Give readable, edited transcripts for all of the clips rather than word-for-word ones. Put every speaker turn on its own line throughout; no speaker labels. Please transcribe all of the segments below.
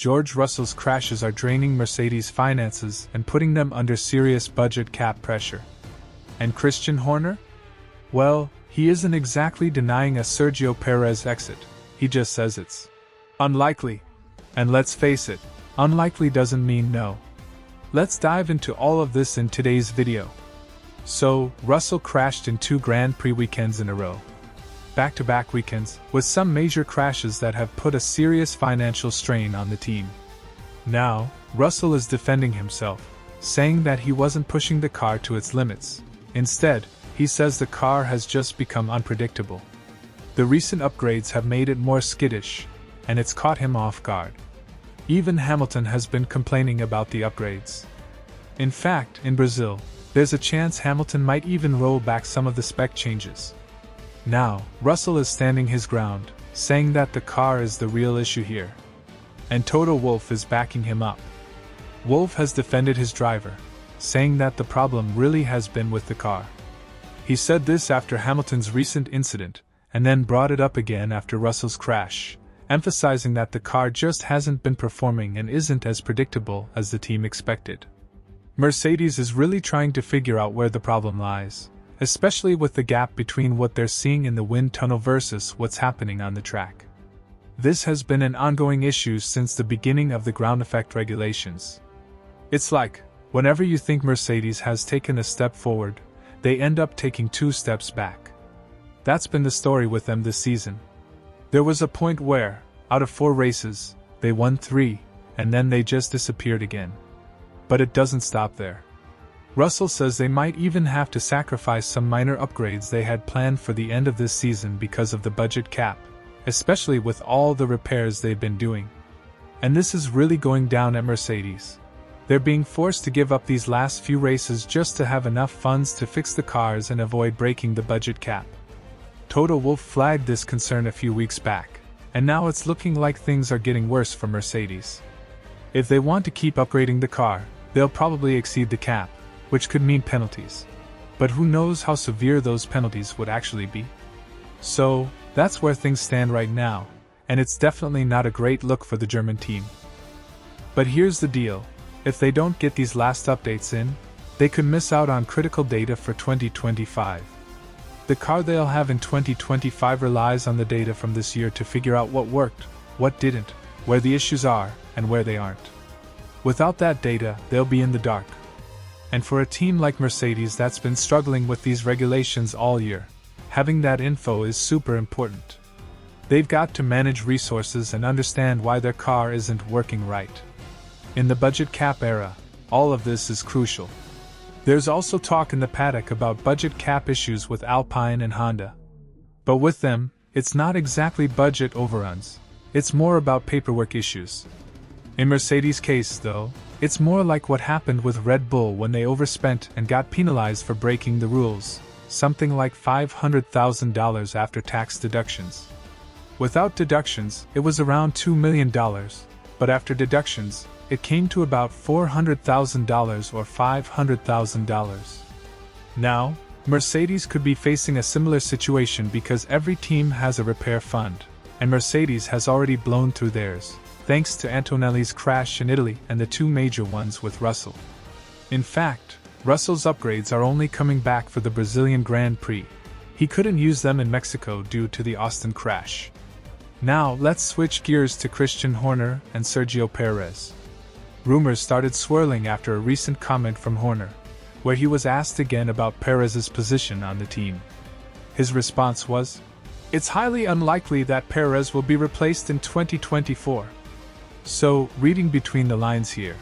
George Russell's crashes are draining Mercedes' finances and putting them under serious budget cap pressure. And Christian Horner? Well, he isn't exactly denying a Sergio Perez exit, he just says it's unlikely. And let's face it, unlikely doesn't mean no. Let's dive into all of this in today's video. So, Russell crashed in 2 Grand Prix weekends in a row. Back-to-back weekends, with some major crashes that have put a serious financial strain on the team. Now, Russell is defending himself, saying that he wasn't pushing the car to its limits. Instead, he says the car has just become unpredictable. The recent upgrades have made it more skittish, and it's caught him off guard. Even Hamilton has been complaining about the upgrades. In fact, in Brazil, there's a chance Hamilton might even roll back some of the spec changes. Now, Russell is standing his ground, saying that the car is the real issue here. And Toto Wolff is backing him up. Wolff has defended his driver, saying that the problem really has been with the car. He said this after Hamilton's recent incident, and then brought it up again after Russell's crash, emphasizing that the car just hasn't been performing and isn't as predictable as the team expected. Mercedes is really trying to figure out where the problem lies, especially with the gap between what they're seeing in the wind tunnel versus what's happening on the track. This has been an ongoing issue since the beginning of the ground effect regulations. It's like, whenever you think Mercedes has taken a step forward, they end up taking 2 steps back. That's been the story with them this season. There was a point where, out of 4 races, they won 3, and then they just disappeared again. But it doesn't stop there. Russell says they might even have to sacrifice some minor upgrades they had planned for the end of this season because of the budget cap, especially with all the repairs they've been doing. And this is really going down at Mercedes. They're being forced to give up these last few races just to have enough funds to fix the cars and avoid breaking the budget cap. Toto Wolff flagged this concern a few weeks back, and now it's looking like things are getting worse for Mercedes. If they want to keep upgrading the car, they'll probably exceed the cap, which could mean penalties. But who knows how severe those penalties would actually be? So, that's where things stand right now, and it's definitely not a great look for the German team. But here's the deal. If they don't get these last updates in, they could miss out on critical data for 2025. The car they'll have in 2025 relies on the data from this year to figure out what worked, what didn't, where the issues are, and where they aren't. Without that data, they'll be in the dark. And for a team like Mercedes that's been struggling with these regulations all year, having that info is super important. They've got to manage resources and understand why their car isn't working right. In the budget cap era, all of this is crucial. There's also talk in the paddock about budget cap issues with Alpine and Honda. But with them, it's not exactly budget overruns, it's more about paperwork issues. In Mercedes' case, though, it's more like what happened with Red Bull when they overspent and got penalized for breaking the rules, something like $500,000 after tax deductions. Without deductions, it was around $2 million, but after deductions, it came to about $400,000 or $500,000. Now, Mercedes could be facing a similar situation because every team has a repair fund, and Mercedes has already blown through theirs, thanks to Antonelli's crash in Italy and the 2 major ones with Russell. In fact, Russell's upgrades are only coming back for the Brazilian Grand Prix. He couldn't use them in Mexico due to the Austin crash. Now let's switch gears to Christian Horner and Sergio Perez. Rumors started swirling after a recent comment from Horner, where he was asked again about Perez's position on the team. His response was, "It's highly unlikely that Perez will be replaced in 2024. So, reading between the lines here,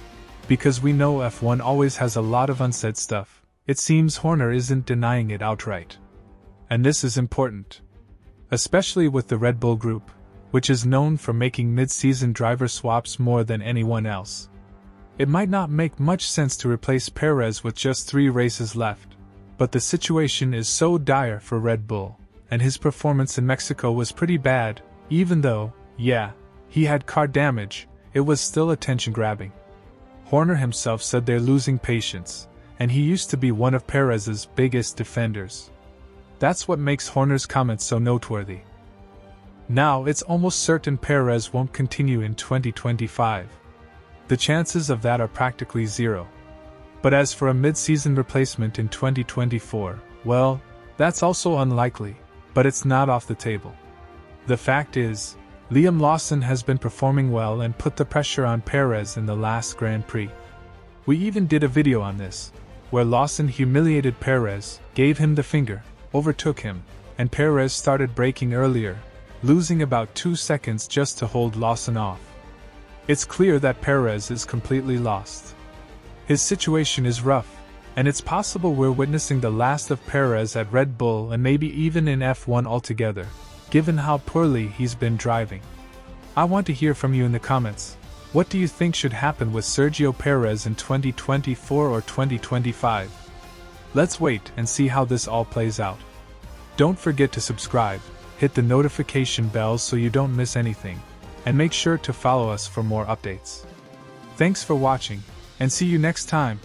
because we know F1 always has a lot of unsaid stuff, it seems Horner isn't denying it outright. And this is important. Especially with the Red Bull Group, which is known for making mid-season driver swaps more than anyone else. It might not make much sense to replace Perez with just 3 races left, but the situation is so dire for Red Bull, and his performance in Mexico was pretty bad, even though, yeah, he had car damage, it was still attention-grabbing. Horner himself said they're losing patience, and he used to be one of Perez's biggest defenders. That's what makes Horner's comments so noteworthy. Now it's almost certain Perez won't continue in 2025. The chances of that are practically zero. But as for a mid-season replacement in 2024, well, that's also unlikely, but it's not off the table. The fact is, Liam Lawson has been performing well and put the pressure on Perez in the last Grand Prix. We even did a video on this, where Lawson humiliated Perez, gave him the finger, overtook him, and Perez started braking earlier, losing about 2 seconds just to hold Lawson off. It's clear that Perez is completely lost. His situation is rough, and it's possible we're witnessing the last of Perez at Red Bull and maybe even in F1 altogether, given how poorly he's been driving. I want to hear from you in the comments. What do you think should happen with Sergio Perez in 2024 or 2025? Let's wait and see how this all plays out. Don't forget to subscribe, hit the notification bell so you don't miss anything, and make sure to follow us for more updates. Thanks for watching, and see you next time.